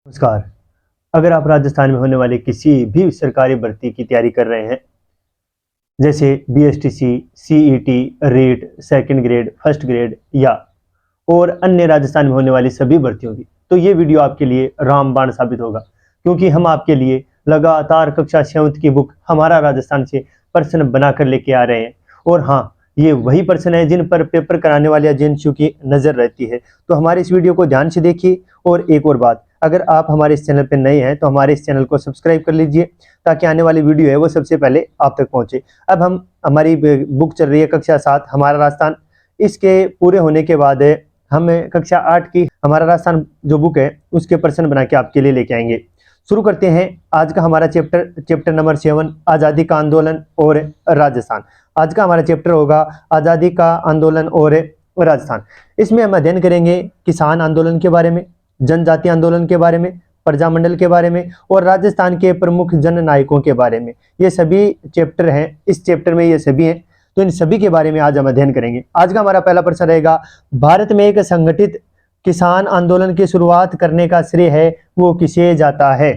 नमस्कार। अगर आप राजस्थान में होने वाले किसी भी सरकारी भर्ती की तैयारी कर रहे हैं, जैसे BSTC, CET, REET, second grade, first grade या और अन्य राजस्थान में होने वाली सभी भर्तियों की, तो ये वीडियो आपके लिए रामबाण साबित होगा, क्योंकि हम आपके लिए लगातार कक्षा 7 की बुक हमारा राजस्थान से प्रश्न बनाकर लेके आ रहे हैं। और हाँ, ये वही प्रश्न है जिन पर पेपर कराने वाले एजेंसियों की नज़र रहती है। तो हमारे इस वीडियो को ध्यान से देखिए। और एक और बात, अगर आप हमारे इस चैनल पर नए हैं तो हमारे इस चैनल को सब्सक्राइब कर लीजिए, ताकि आने वाली वीडियो है वो सबसे पहले आप तक पहुंचे। अब हमारी बुक चल रही है कक्षा 7 हमारा राजस्थान। इसके पूरे होने के बाद हम कक्षा 8 की हमारा राजस्थान जो बुक है उसके प्रश्न बना के आपके लिए लेके आएंगे। शुरू करते हैं आज का हमारा चैप्टर नंबर 7, आज़ादी का आंदोलन और राजस्थान। आज का हमारा चैप्टर होगा आज़ादी का आंदोलन और राजस्थान। इसमें हम अध्ययन करेंगे किसान आंदोलन के बारे में, जनजाति आंदोलन के बारे में, प्रजामंडल के बारे में और राजस्थान के प्रमुख जननायकों के बारे में। ये सभी चैप्टर हैं, इस चैप्टर में ये सभी हैं, तो इन सभी के बारे में आज हम अध्ययन करेंगे। आज का हमारा पहला प्रश्न रहेगा, भारत में एक संगठित किसान आंदोलन की शुरुआत करने का श्रेय है वो किसे जाता है?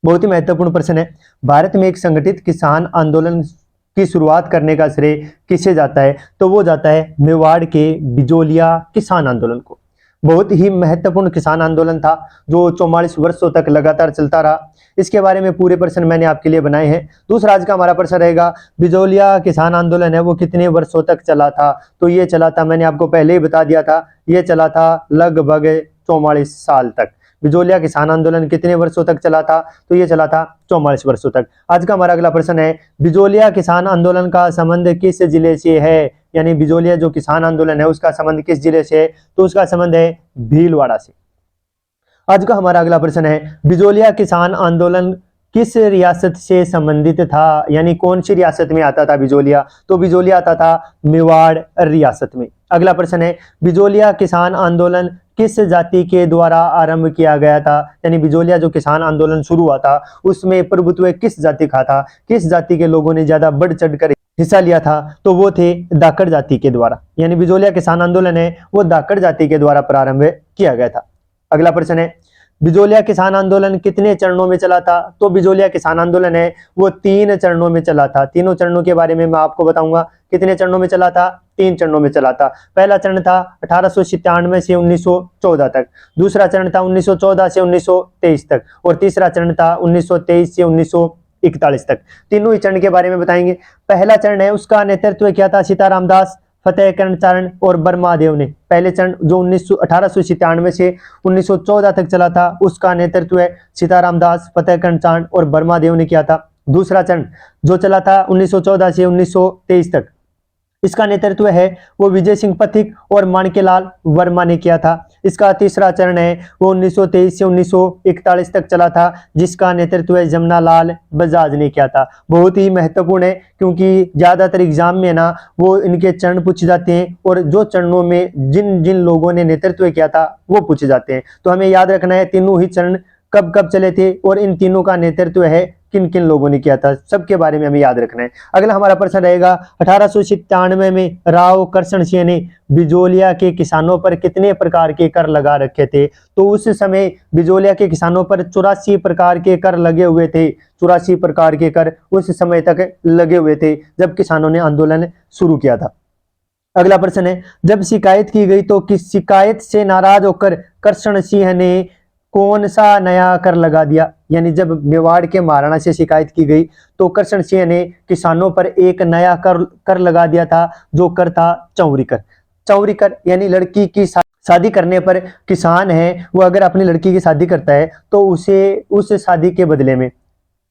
बहुत ही महत्वपूर्ण प्रश्न है। भारत में एक संगठित किसान आंदोलन की शुरुआत करने का श्रेय किसे जाता है? तो वो जाता है मेवाड़ के बिजोलिया किसान आंदोलन को। बहुत ही महत्वपूर्ण किसान आंदोलन था जो 44 वर्षों तक लगातार चलता रहा। इसके बारे में पूरे प्रश्न मैंने आपके लिए बनाए हैं। दूसरा आज का हमारा प्रश्न रहेगा, बिजोलिया किसान आंदोलन है वो कितने वर्षों तक चला था? तो ये चला था, मैंने आपको पहले ही बता दिया था, ये चला था लगभग 44 साल तक। बिजोलिया किसान आंदोलन कितने वर्षों तक चला था? तो ये चला था 44 वर्षों तक। आज का हमारा अगला प्रश्न है, बिजोलिया किसान आंदोलन का संबंध किस जिले से है? यानी बिजोलिया जो किसान आंदोलन है उसका संबंध किस जिले से है? तो उसका संबंध है भीलवाड़ा से। आज का हमारा अगला प्रश्न है, बिजोलिया किसान आंदोलन किस रियासत से संबंधित था? यानी कौन सी रियासत में आता था बिजोलिया? तो बिजोलिया आता था मेवाड़ रियासत में। अगला प्रश्न है, बिजोलिया किसान आंदोलन किस जाति के द्वारा आरंभ किया गया था? यानी बिजोलिया जो किसान आंदोलन शुरू हुआ था उसमें प्रभुत्व किस जाति का था? किस जाति के लोगों ने ज्यादा बढ़ चढ़कर हिस्सा लिया था? तो वो थे धाकड़ जाति के द्वारा। यानी बिजोलिया किसान आंदोलन है वो धाकड़ जाति के द्वारा प्रारंभ किया गया था। अगला प्रश्न है, बिजोलिया किसान आंदोलन कितने चरणों में चला था? तो बिजोलिया किसान आंदोलन है वो 3 चरणों में चला था। तीनों चरणों के बारे में मैं आपको बताऊंगा। कितने चरणों में चला था? 3 चरणों में चला था। पहला चरण था 1897 से 1914 तक, दूसरा चरण था 1914 से 1923 तक और तीसरा चरण था 1923 से 1941 तक। तीनों ही चरण के बारे में बताएंगे। पहला चरण है उसका नेतृत्व किया था सीताराम दास, फतेहकरण चारण और बर्मादेव ने। पहले चरण जो 1897 से 1914 तक चला था उसका नेतृत्व सीताराम दास, फतेहकरण चारण और बर्मादेव ने किया था। दूसरा चरण जो चला था 1914 से 1923 तक, इसका नेतृत्व है वो विजय सिंह पथिक और माणिक्यलाल वर्मा ने किया था। इसका तीसरा चरण है वो 1923 से 1941 तक चला था, जिसका नेतृत्व जमनालाल बजाज ने किया था। बहुत ही महत्वपूर्ण है क्योंकि ज्यादातर एग्जाम में ना वो इनके चरण पूछे जाते हैं और जो चरणों में जिन जिन लोगों ने नेतृत्व किया था वो पूछे जाते हैं। तो हमें याद रखना है तीनों ही चरण कब कब चले थे और इन तीनों का नेतृत्व है किन किन लोगों ने किया था, सबके बारे में हमें याद रखना है। अगला हमारा प्रश्न रहेगा, 1897 में राव कर्षण सिंह ने बिजोलिया के किसानों पर कितने प्रकार के कर लगा रखे थे? तो उस समय बिजोलिया के किसानों पर 84 प्रकार के कर लगे हुए थे। 84 प्रकार के कर उस समय तक लगे हुए थे जब किसानों ने आंदोलन शुरू किया था। अगला प्रश्न है, जब शिकायत की गई तो किस शिकायत से नाराज होकर कर्षण सिंह ने कौन सा नया कर लगा दिया? यानी जब मेवाड़ के महाराणा से शिकायत की गई तो कर्षण सिंह ने किसानों पर एक नया कर लगा दिया था, जो कर था चौरी कर। चौरी कर यानी लड़की की शादी करने पर किसान है वो अगर अपनी लड़की की शादी करता है तो उसे उस शादी के बदले में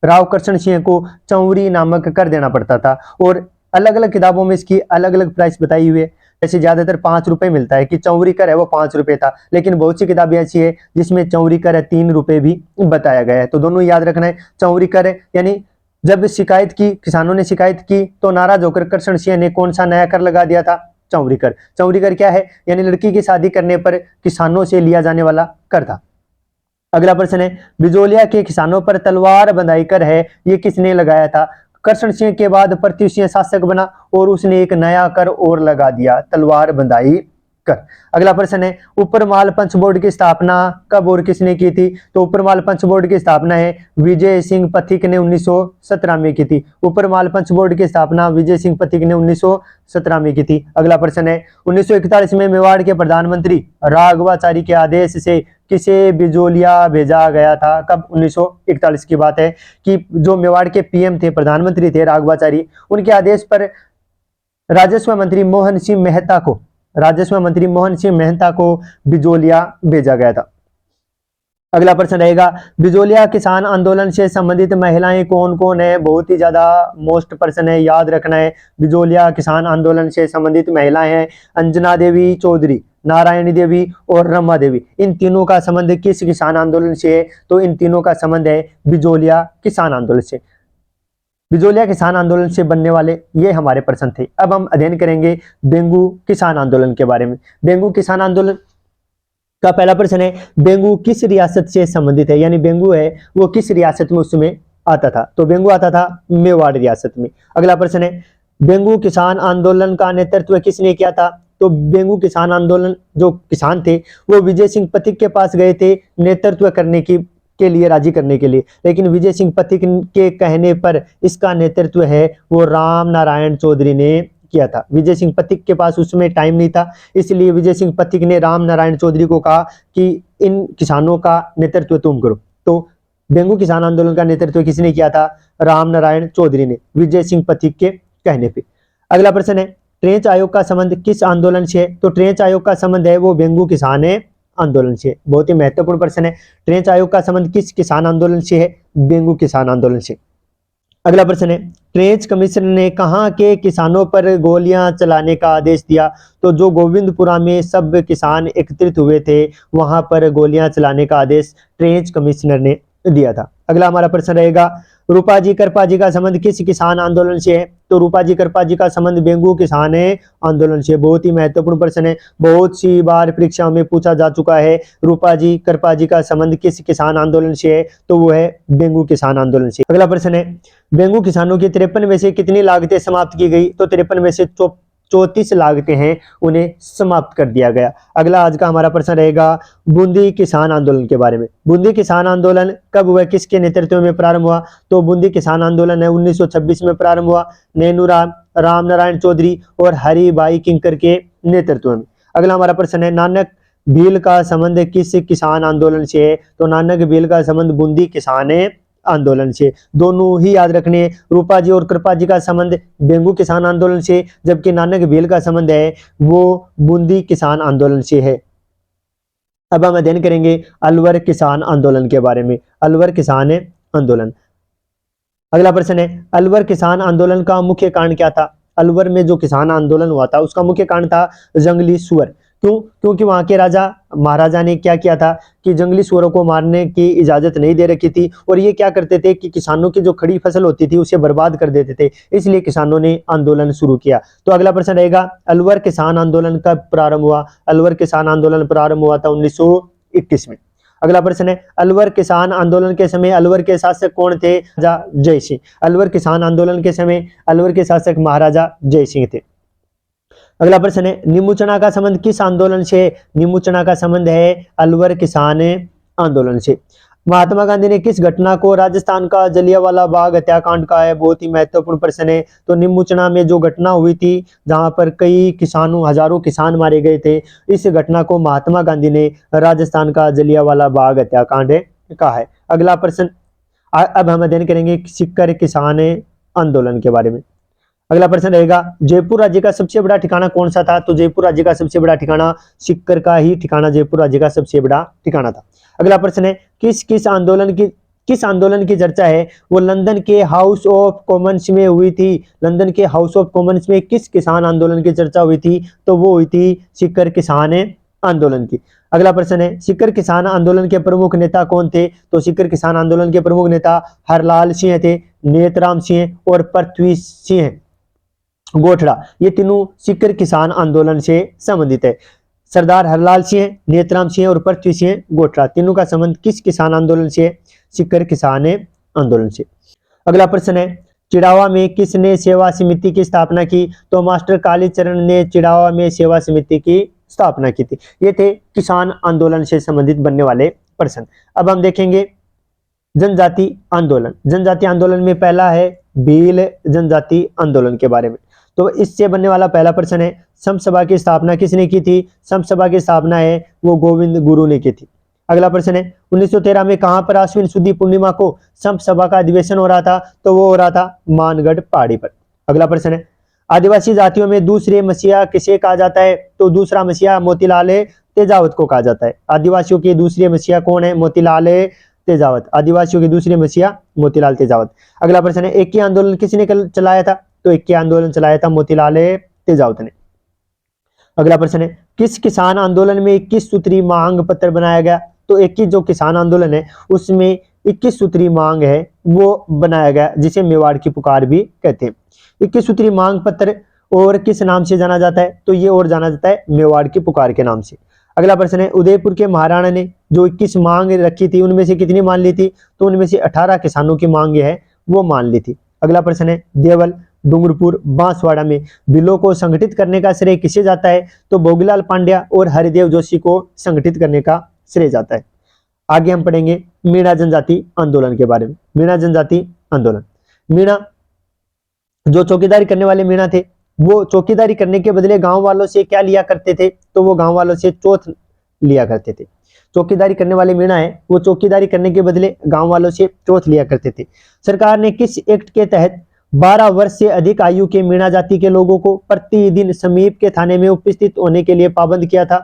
राव कर्षण सिंह को चौरी नामक कर देना पड़ता था। और अलग अलग किताबों में इसकी अलग अलग प्राइस बताई हुई है। जैसे ज्यादातर 5 रुपए मिलता है कि चौरी कर है वो 5 रुपए था, लेकिन बहुत सी किताबें ऐसी है जिसमें चौरी कर है 3 रुपए भी बताया गया है। तो दोनों याद रखना है। चौरी कर है यानी जब शिकायत की, किसानों ने शिकायत की तो नाराज होकर कर्षण सिंह ने कौन सा नया कर लगा दिया था? चौरी कर। चौरी कर क्या है? यानी लड़की की शादी करने पर किसानों से लिया जाने वाला कर था। अगला प्रश्न है, बिजोलिया के किसानों पर तलवार बंधाई कर है ये किसने लगाया था? कर्षण सिंह के बाद पृथ्वी सिंह शासक बना और उसने एक नया कर और लगा दिया, तलवार बंधाई कर। अगला प्रश्न है, उपरमाल पंच बोर्ड की स्थापना कब और किसने की थी? तो उपरमाल पंच बोर्ड की स्थापना है विजय सिंह पथिक ने 1917 में की थी। उपरमाल पंच बोर्ड की स्थापना विजय सिंह पथिक ने 1917 में की थी। अगला प्रश्न है, 1941 में मेवाड़ के प्रधानमंत्री राघवाचारी के आदेश से किसे बिजोलिया भेजा गया था? कब? 1941 की बात है कि जो मेवाड़ के पीएम थे, प्रधानमंत्री थे राघवाचारी, उनके आदेश पर राजस्व मंत्री मोहन सिंह मेहता को बिजोलिया भेजा गया था। अगला प्रश्न रहेगा, बिजोलिया किसान आंदोलन से संबंधित महिलाएं कौन कौन है? बहुत ही ज्यादा मोस्ट प्रश्न है, याद रखना है। बिजोलिया किसान आंदोलन से संबंधित महिलाएं हैं अंजना देवी चौधरी, नारायणी देवी और रमा देवी। इन तीनों का संबंध किस किसान आंदोलन से है? तो इन तीनों का संबंध है बिजोलिया किसान आंदोलन से। बिजोलिया किसान आंदोलन से बनने वाले ये हमारे प्रश्न थे। अब हम अध्ययन करेंगे बेंगू किसान आंदोलन के बारे में। बेंगू किसान आंदोलन का पहला प्रश्न है, बेंगू किस रियासत से संबंधित है? यानी बेंगू है वो किस रियासत में उसमें आता था? तो बेंगू आता था मेवाड़ रियासत में। अगला प्रश्न है, बेंगू किसान आंदोलन का नेतृत्व किसने किया था? तो बेंगू किसान आंदोलन जो किसान थे वो विजय सिंह पथिक के पास गए थे नेतृत्व करने के लिए, राजी करने के लिए, लेकिन विजय सिंह पथिक के कहने पर इसका नेतृत्व है वो राम नारायण चौधरी ने किया था। विजय सिंह पथिक के पास उसमें टाइम नहीं था, इसलिए विजय सिंह पथिक ने राम नारायण चौधरी को कहा कि इन किसानों का नेतृत्व तुम करो। तो बेंगू किसान आंदोलन का नेतृत्व किसने किया था? राम नारायण चौधरी ने, विजय सिंह पथिक के कहने पे। अगला प्रश्न है, ट्रेंच आयोग का संबंध किस आंदोलन से है? तो ट्रेंच आयोग का संबंध है वो बेंगू किसान आंदोलन से। बहुत ही महत्वपूर्ण प्रश्न है, ट्रेंच आयोग का संबंध किस किसान आंदोलन से है? बेंगू किसान आंदोलन से। अगला प्रश्न है, ट्रेंच कमीशन ने कहां के किसानों पर गोलियां चलाने का आदेश दिया? तो जो गोविंदपुरा में सब किसान एकत्रित हुए थे वहां पर गोलियां चलाने का आदेश ट्रेंच कमिश्नर ने दिया था। अगला हमारा प्रश्न रहेगा, रूपाजी करपाजी का संबंध किस किसान आंदोलन से है? तो रूपाजी करपाजी का संबंध बेंगू किसान आंदोलन से। बहुत ही महत्वपूर्ण प्रश्न है, बहुत सी बार परीक्षा में पूछा जा चुका है। रूपाजी करपाजी का संबंध किस किसान आंदोलन से है? तो वो है बेंगू किसान आंदोलन से। अगला प्रश्न है, बेंगू किसानों की 53 में से कितनी लागतें समाप्त की गई? तो 53 में से 34 लागतें हैं उन्हें समाप्त कर दिया गया। अगला आज का हमारा प्रश्न रहेगा बूंदी किसान आंदोलन के बारे में। बूंदी किसान आंदोलन कब हुआ, किसके नेतृत्व में प्रारंभ हुआ? तो बूंदी किसान आंदोलन है 1926 में प्रारंभ हुआ, नेनूराम, राम नारायण चौधरी और हरिभाई किंकर के नेतृत्व में। अगला हमारा प्रश्न है, नानक भील का संबंध किस किसान आंदोलन से है? तो नानक भील का संबंध बूंदी किसान आंदोलन से। दोनों ही याद रखने, रूपाजी और कृपाजी का संबंध बेंगू किसान आंदोलन से, जबकि नानक भील का संबंध है वो बूंदी किसान आंदोलन से है। अब हम अध्ययन करेंगे अलवर किसान आंदोलन के बारे में। अलवर किसान आंदोलन। अगला प्रश्न है, अलवर किसान आंदोलन का मुख्य कारण क्या था? अलवर में जो किसान आंदोलन हुआ था उसका मुख्य कारण था जंगली सुअर। क्यों? क्योंकि वहां के राजा महाराजा ने क्या किया था कि जंगली सुअरों को मारने की इजाजत नहीं दे रखी थी, और ये क्या करते थे कि किसानों की जो खड़ी फसल होती थी उसे बर्बाद कर देते थे, इसलिए किसानों ने आंदोलन शुरू किया। तो अगला प्रश्न रहेगा, अलवर किसान आंदोलन कब प्रारंभ हुआ? अलवर किसान आंदोलन प्रारंभ हुआ था 1921 में। अगला प्रश्न है, अलवर किसान आंदोलन के समय अलवर के शासक कौन थे? राजा जय सिंह। अलवर किसान आंदोलन के समय अलवर के शासक महाराजा जय सिंह थे। अगला प्रश्न है, निमुचना का संबंध किस आंदोलन से? निमुचना का संबंध है अलवर किसान आंदोलन से। महात्मा गांधी ने किस घटना को राजस्थान का जलियांवाला बाग हत्याकांड का है? बहुत ही महत्वपूर्ण प्रश्न है। तो निमुचना में जो घटना हुई थी जहां पर कई किसानों, हजारों किसान मारे गए थे, इस घटना को महात्मा गांधी ने राजस्थान का जलियांवाला बाग हत्याकांड कहा है। अगला प्रश्न, अब हम अध्ययन करेंगे सीकर किसान आंदोलन के बारे में। अगला प्रश्न रहेगा, जयपुर राज्य का सबसे बड़ा ठिकाना कौन सा था? तो जयपुर राज्य का सबसे बड़ा ठिकाना सीकर का ही ठिकाना जयपुर राज्य का सबसे बड़ा ठिकाना था। अगला प्रश्न है, किस आंदोलन की चर्चा है वो लंदन के हाउस ऑफ कॉमन्स में हुई थी? लंदन के हाउस ऑफ कॉमन्स में किस किसान आंदोलन की चर्चा हुई थी? तो वो हुई थी सीकर किसान आंदोलन की। अगला प्रश्न है, सीकर किसान आंदोलन के प्रमुख नेता कौन थे? तो सीकर किसान आंदोलन के प्रमुख नेता हरलाल सिंह थे, नेतराम सिंह और पृथ्वी सिंह गोठड़ा। ये तीनों सीकर किसान आंदोलन से संबंधित है। सरदार हरलाल सिंह, नेतराम सिंह और पृथ्वी सिंह गोठड़ा, तीनों का संबंध किस किसान आंदोलन से? सीकर किसान आंदोलन से। अगला प्रश्न है, चिड़ावा में किसने सेवा समिति की स्थापना की? तो मास्टर कालीचरण ने चिड़ावा में सेवा समिति की स्थापना की थी। ये थे किसान आंदोलन से संबंधित बनने वाले प्रश्न। अब हम देखेंगे जनजाति आंदोलन। जनजाति आंदोलन में पहला है भील जनजाति आंदोलन के बारे में। तो इससे बनने वाला पहला प्रश्न है संत सभा की स्थापना किसने की थी? संत सभा की स्थापना है वो गोविंद गुरु ने की थी। अगला प्रश्न है 1913 में कहां पर आश्विन शुद्धि पूर्णिमा को संत सभा का अधिवेशन हो रहा था? तो वो हो रहा था मानगढ़ पहाड़ी पर। अगला प्रश्न है आदिवासी जातियों में दूसरे मसीहा किसे कहा जाता है? तो दूसरा मसीहा मोतीलाल तेजावत को कहा जाता है। आदिवासियों के दूसरे मसीहा कौन है? मोतीलाल तेजावत। आदिवासियों के दूसरे मसीहा मोतीलाल तेजावत। अगला प्रश्न है एक आंदोलन किसने चलाया था? तो एक आंदोलन चलाया था मोतीलाल तेजावत ने। अगला प्रश्न है किस किसान आंदोलन में 21 सूत्री मांग पत्र बनाया गया? तो 21 जो किसान आंदोलन है उसमें 21 सूत्री मांग है वो बनाया गया, जिसे मेवाड़ की पुकार भी कहते हैं। 21 सूत्री मांग पत्र और किस नाम से जाना जाता है? तो ये और जाना जाता है मेवाड़ की पुकार के नाम से। अगला प्रश्न है उदयपुर के महाराणा ने जो 21 मांग रखी थी उनमें से कितनी मान ली थी? तो उनमें से 18 किसानों की मांग है वो मान ली थी। अगला प्रश्न है देवल, डूंगरपुर, बांसवाड़ा में बिलों को संगठित करने का श्रेय किसे जाता है? तो भोगीलाल पांड्या और हरिदेव जोशी को संगठित करने का श्रेय जाता है। आगे हम पढ़ेंगे मीणा जनजाति आंदोलन के बारे में। मीणा जनजाति आंदोलन। मीणा जो चौकीदारी करने वाले मीणा थे वो चौकीदारी करने के बदले गांव वालों से क्या लिया करते थे? तो वो गांव वालों से चौथ लिया करते थे। चौकीदारी करने वाले मीणा है वो चौकीदारी करने के बदले गांव वालों से चौथ लिया करते थे। सरकार ने किस एक्ट के तहत 12 वर्ष से अधिक आयु के मीणा जाति के लोगों को प्रतिदिन समीप के थाने में उपस्थित होने के लिए पाबंद किया था?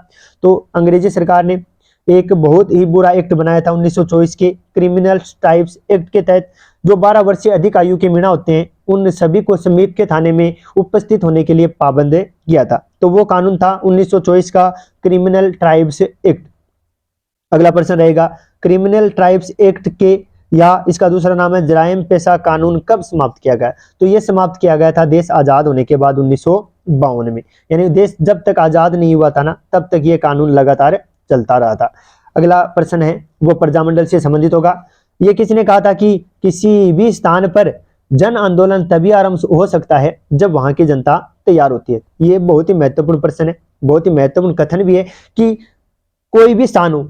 तो अंग्रेजी सरकार ने एक बहुत ही बुरा एक्ट बनाया था 1924 के क्रिमिनल ट्राइब्स एक्ट के तहत। जो 12 वर्ष से अधिक आयु के मीणा होते हैं उन सभी को समीप के थाने में उपस्थित होने के लिए पाबंद किया था। तो वो कानून था 1924 का क्रिमिनल ट्राइब्स एक्ट। अगला प्रश्न रहेगा क्रिमिनल ट्राइब्स एक्ट के या इसका दूसरा नाम है जराइम पेशा कानून कब समाप्त किया गया? तो ये समाप्त किया गया था देश आजाद होने के बाद 1952 में। यानी देश जब तक आजाद नहीं हुआ था ना तब तक ये कानून लगातार चलता रहा था। अगला प्रश्न है वो प्रजामंडल से संबंधित होगा। ये किसने कहा था कि किसी भी स्थान पर जन आंदोलन तभी आरंभ हो सकता है जब वहां की जनता तैयार होती है? ये बहुत ही महत्वपूर्ण प्रश्न है, बहुत ही महत्वपूर्ण कथन भी है कि कोई भी स्थान हो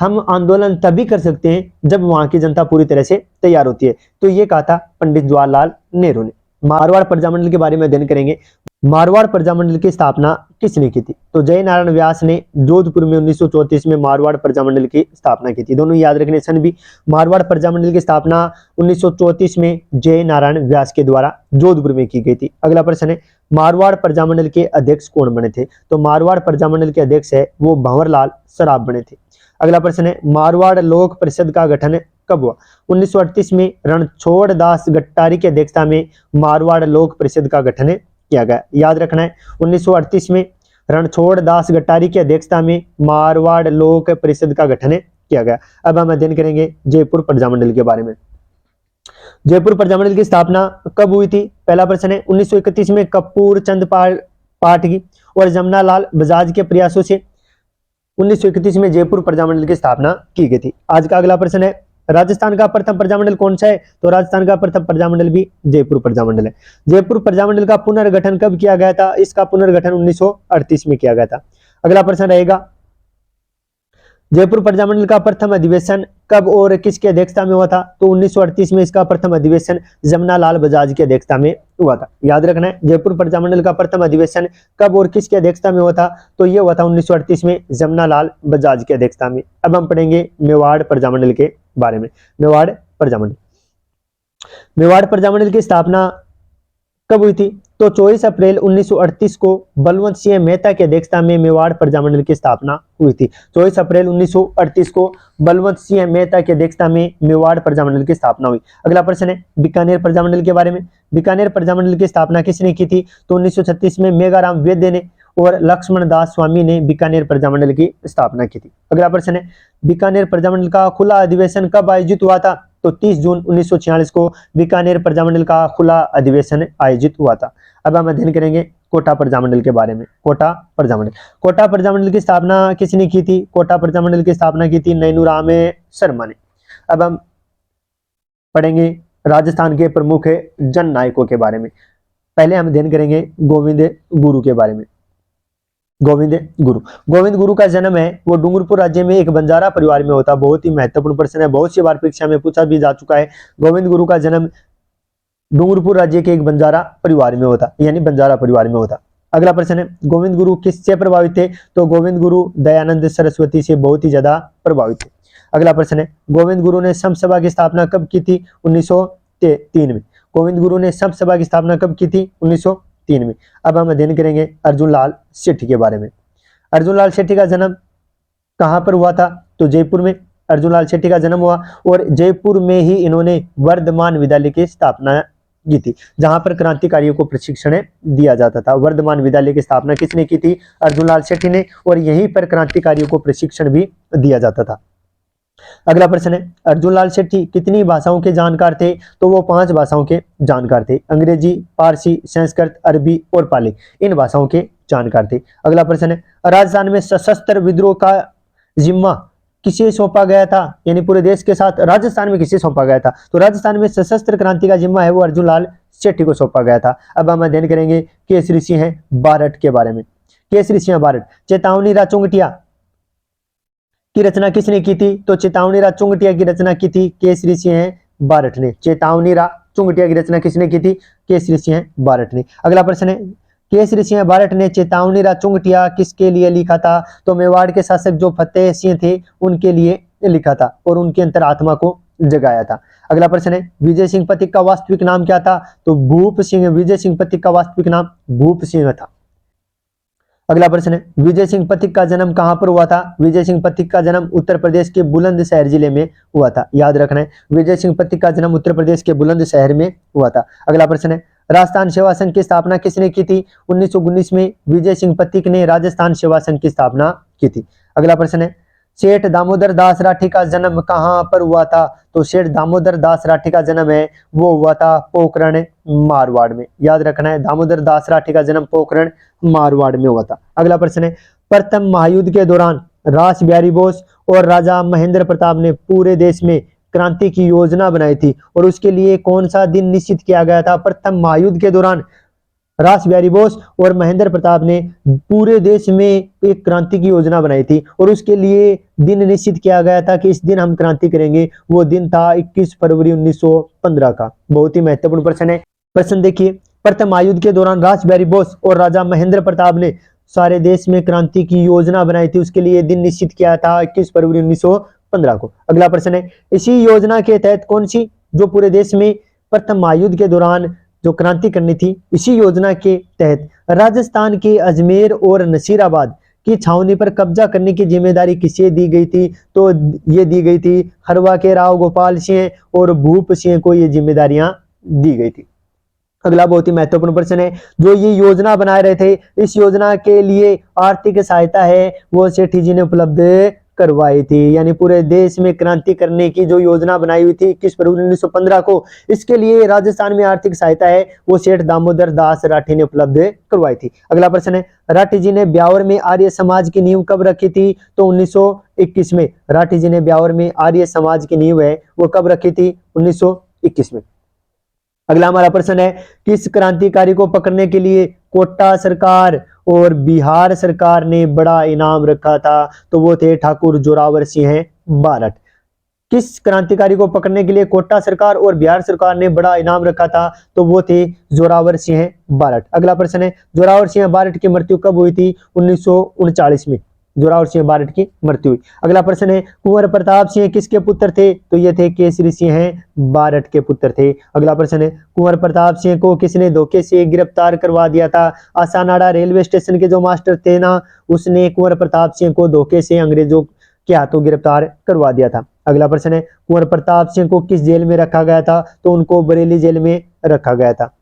हम आंदोलन तभी कर सकते हैं जब वहां की जनता पूरी तरह से तैयार होती है। तो ये कहा था पंडित जवाहरलाल नेहरू ने। मारवाड़ प्रजामंडल के बारे में अध्ययन करेंगे। मारवाड़ प्रजामंडल की स्थापना किसने की थी? तो जय नारायण व्यास ने जोधपुर में 1934 में मारवाड़ प्रजामंडल की स्थापना की थी। दोनों याद रखने सन भी। मारवाड़ प्रजामंडल की स्थापना 1934 में जय नारायण व्यास के द्वारा जोधपुर में की गई थी। अगला प्रश्न है मारवाड़ प्रजामंडल के अध्यक्ष कौन बने थे? तो मारवाड़ प्रजामंडल के अध्यक्ष है वो भंवरलाल सराफ बने थे। अगला प्रश्न है मारवाड़ लोक परिषद का गठन कब हुआ? 1938 में रणछोड़ दास गट्टारी की अध्यक्षता में मारवाड़ लोक परिषद का गठन किया गया। याद रखना है 1938 में रणछोड़ दास गट्टारी की अध्यक्षता में मारवाड़ लोक परिषद का गठन किया गया। अब हम अध्ययन करेंगे जयपुर प्रजामंडल के बारे में। जयपुर प्रजामंडल की स्थापना कब हुई थी? पहला प्रश्न है 1931 में कपूर चंद पाठकी और जमनालाल बजाज के प्रयासों से 1931 में जयपुर प्रजामंडल की स्थापना की गई थी। आज का अगला प्रश्न है राजस्थान का प्रथम प्रजामंडल कौन सा है? तो राजस्थान का प्रथम प्रजामंडल भी जयपुर प्रजामंडल है। जयपुर प्रजामंडल का पुनर्गठन कब किया गया था? इसका पुनर्गठन 1938 में किया गया था। अगला प्रश्न रहेगा जयपुर प्रजामंडल का प्रथम अधिवेशन कब और किसकी अध्यक्षता में हुआ था? तो 1938 में इसका प्रथम अधिवेशन जमनालाल बजाज की अध्यक्षता में हुआ था। याद रखना है जयपुर प्रजामंडल का प्रथम अधिवेशन कब और किसकी अध्यक्षता में हुआ था? तो ये हुआ था 1938 में जमनालाल बजाज की अध्यक्षता में। अब हम पढ़ेंगे मेवाड़ प्रजामंडल के बारे में। मेवाड़ प्रजामंडल। मेवाड़ प्रजामंडल की स्थापना कब हुई थी? तो 24 अप्रैल 1938 को बलवंत सिंह मेहता की अध्यक्षता में मेवाड़ प्रजामंडल की स्थापना हुई थी। 24 अप्रैल 1938 को बलवंत सिंह मेहता की अध्यक्षता में मेवाड़ प्रजामंडल की स्थापना हुई। अगला प्रश्न है बीकानेर प्रजामंडल के बारे में। बीकानेर प्रजामंडल की स्थापना किसने की थी? तो 1936 में मेघाराम वैद्य ने और लक्ष्मण दास स्वामी ने बीकानेर प्रजामंडल की स्थापना की थी। अगला प्रश्न है बीकानेर प्रजामंडल का खुला अधिवेशन कब आयोजित हुआ था? तो 30 जून 1946 को बीकानेर प्रजामंडल का खुला अधिवेशन आयोजित हुआ था। अब हम अध्ययन करेंगे कोटा प्रजामंडल के बारे में। कोटा प्रजामंडल। कोटा प्रजामंडल की स्थापना किसने की थी? कोटा प्रजामंडल की स्थापना की थी नैनूराम शर्मा ने। अब हम पढ़ेंगे राजस्थान के प्रमुख जन नायकों के बारे में। पहले हम अध्ययन करेंगे गोविंद गुरु के बारे में। गोविंद गुरु। गोविंद गुरु का जन्म है वो डूंगरपुर राज्य में एक बंजारा परिवार में होता। बहुत ही महत्वपूर्ण प्रश्न है, बहुत सी बार परीक्षा में पूछा भी जा चुका है। गोविंद गुरु का जन्म डूंगरपुर राज्य के एक बंजारा परिवार में होता, यानी बंजारा परिवार में होता। अगला प्रश्न है, गोविंद गुरु किससे प्रभावित थे? तो गोविंद गुरु दयानंद सरस्वती से बहुत ही ज्यादा प्रभावित थे। अगला प्रश्न है, गोविंद गुरु ने संत सभा की स्थापना कब की थी? 1903 में। गोविंद गुरु ने संत सभा की स्थापना कब की थी? 1903 में। अब हम अध्ययन करेंगे अर्जुन लाल सेठी के बारे में। अर्जुन लाल सेठी का जन्म कहां पर हुआ था? तो जयपुर में अर्जुन लाल सेठी का जन्म हुआ, और जयपुर में ही इन्होंने वर्धमान विद्यालय की स्थापना की थी, जहां पर क्रांतिकारियों को प्रशिक्षण दिया जाता था। वर्धमान विद्यालय की स्थापना किसने की थी? अर्जुन लाल सेठी ने, और यहीं पर क्रांतिकारियों को प्रशिक्षण भी दिया जाता था। अगला प्रश्न है, अर्जुन लाल सेठी कितनी भाषाओं के जानकार थे? तो वो 5 भाषाओं के जानकार थे। अंग्रेजी, पारसी, संस्कृत, अरबी और पाली, इन भाषाओं के जानकार थे। अगला प्रश्न है, राजस्थान में सशस्त्र विद्रोह का जिम्मा किसे सौंपा गया था? यानी पूरे देश के साथ राजस्थान में किसे सौंपा गया था? तो राजस्थान में सशस्त्र क्रांति का जिम्मा है वो अर्जुन लाल सेठी को सौंपा गया था। अब हम अध्ययन करेंगे केसरी सिंह बारट के बारे में। केसरी सिंह बारट, चेतावनी राचुंगटिया की रचना किसने की थी? तो चेतावनी राचुंगटिया की रचना की थी केसरी सिंह बारट ने। चेतावनी राचुंगटिया की रचना किसने की थी? केसरी सिंह बारट ने। अगला प्रश्न है, केसरी सिंह बारट ने चेतावनी राचुंगटिया किसके लिए लिखा था? तो मेवाड़ के शासक जो फतेह सिंह थे उनके लिए लिखा था, और उनके अंतरात्मा को जगाया था। अगला प्रश्न है, विजय सिंह पथिक का वास्तविक नाम क्या था? तो भूप सिंह। विजय सिंह पथिक का वास्तविक नाम भूप सिंह था। अगला प्रश्न है, विजय सिंह पथिक का जन्म कहां पर हुआ था? विजय सिंह पथिक का जन्म उत्तर प्रदेश के बुलंदशहर जिले में हुआ था। याद रखना है, विजय सिंह पथिक का जन्म उत्तर प्रदेश के बुलंदशहर में हुआ था। अगला प्रश्न है, राजस्थान सेवा संघ की स्थापना किसने की थी? 1919 में विजय सिंह पथिक ने राजस्थान सेवा संघ की स्थापना की थी। अगला प्रश्न है, सेठ दामोदर दास राठी का जन्म कहां पर हुआ था? तो सेठ दामोदर दास राठी का जन्म है वो हुआ था पोखरण मारवाड़ में। याद रखना है, दामोदर दास राठी का जन्म पोखरण मारवाड़ में हुआ था। अगला प्रश्न है, प्रथम महायुद्ध के दौरान रास बिहारी बोस और राजा महेंद्र प्रताप ने पूरे देश में क्रांति की योजना बनाई थी, और उसके लिए कौन सा दिन निश्चित किया गया था? प्रथम महायुद्ध के दौरान रास बिहारी बोस और महेंद्र प्रताप ने पूरे देश में एक क्रांति की योजना बनाई थी, और उसके लिए दिन निश्चित किया गया था कि इस दिन हम क्रांति करेंगे। वो दिन था 21 फरवरी 1915 का। बहुत ही महत्वपूर्ण प्रश्न है। प्रश्न देखिए, प्रथम महायुद्ध के दौरान रास बिहारी बोस और राजा महेंद्र प्रताप ने सारे देश में क्रांति की योजना बनाई थी, उसके लिए दिन निश्चित किया था 21 फरवरी 1915 को। अगला प्रश्न है, इसी योजना के तहत कौन सी, जो पूरे देश में प्रथम महायुद्ध के दौरान जो क्रांति करनी थी, इसी योजना के तहत राजस्थान के अजमेर और नसीराबाद की छावनी पर कब्जा करने की जिम्मेदारी किसे दी गई थी? तो ये दी गई थी हरवा के राव गोपाल सिंह और भूप सिंह को ये जिम्मेदारियां दी गई थी। अगला बहुत ही महत्वपूर्ण प्रश्न है, जो ये योजना बना रहे थे, इस योजना के लिए आर्थिक सहायता है वो सेठी जी ने उपलब्ध करवाई थी। यानी पूरे देश में क्रांति करने की जो योजना बनाई हुई थी 21 फरवरी 1915 को, इसके लिए राजस्थान में आर्थिक सहायता है वो सेठ दामोदर दास राठी ने उपलब्ध करवाई थी। अगला प्रश्न है, राठी जी ने ब्यावर में आर्य समाज की नींव कब रखी थी? तो 1921 में। राठी जी ने ब्यावर में आर्य समाज की नींव है वो कब रखी थी? 1921 में। अगला हमारा प्रश्न है, किस क्रांतिकारी को पकड़ने के लिए कोटा सरकार और बिहार सरकार ने बड़ा इनाम रखा था? तो वो थे ठाकुर जोरावर सिंह बारट। किस क्रांतिकारी को पकड़ने के लिए कोटा सरकार और बिहार सरकार ने बड़ा इनाम रखा था? तो वो थे जोरावर सिंह बारट। अगला प्रश्न है, जोरावर सिंह बारट की मृत्यु कब हुई थी? 1939 में जोरावर सिंह बारट की मृत्यु हुई। अगला प्रश्न है, कुंवर प्रताप सिंह किसके पुत्र थे? तो ये थे केसरी सिंह बारट के पुत्र थे। अगला प्रश्न है, कुंवर प्रताप सिंह को किसने धोखे से गिरफ्तार करवा दिया था? आसानाडा रेलवे स्टेशन के जो मास्टर थे ना, उसने कुंवर प्रताप सिंह को धोखे से अंग्रेजों के हाथों गिरफ्तार करवा दिया था। अगला प्रश्न है, कुंवर प्रताप सिंह को किस जेल में रखा गया था? तो उनको बरेली जेल में रखा गया था।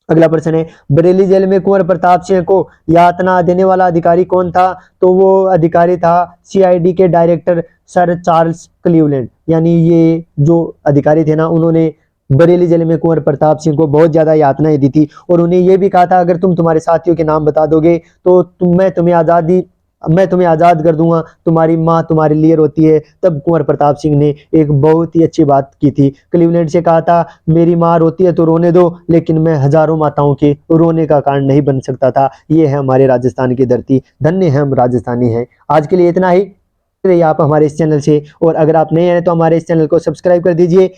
अगला प्रश्न है, बरेली जेल में कुंवर प्रताप सिंह को यातना देने वाला अधिकारी कौन था? तो वो अधिकारी था सीआईडी के डायरेक्टर सर चार्ल्स क्लीवलैंड। यानी ये जो अधिकारी थे ना, उन्होंने बरेली जेल में कुंवर प्रताप सिंह को बहुत ज्यादा यातनाएं दी थी, और उन्हें यह भी कहा था अगर तुम तुम्हारे साथियों के नाम बता दोगे तो मैं तुम्हें आजादी मैं तुम्हें आज़ाद कर दूंगा, तुम्हारी माँ तुम्हारे लिए रोती है। तब कुंवर प्रताप सिंह ने एक बहुत ही अच्छी बात की थी। क्लीवलैंड से कहा था, मेरी माँ रोती है तो रोने दो, लेकिन मैं हजारों माताओं के रोने का कारण नहीं बन सकता था। ये है हमारे राजस्थान की धरती, धन्य है हम राजस्थानी हैं। आज के लिए इतना ही। रहिए आप हमारे इस चैनल से, और अगर आप नए हैं तो हमारे इस चैनल को सब्सक्राइब कर दीजिए।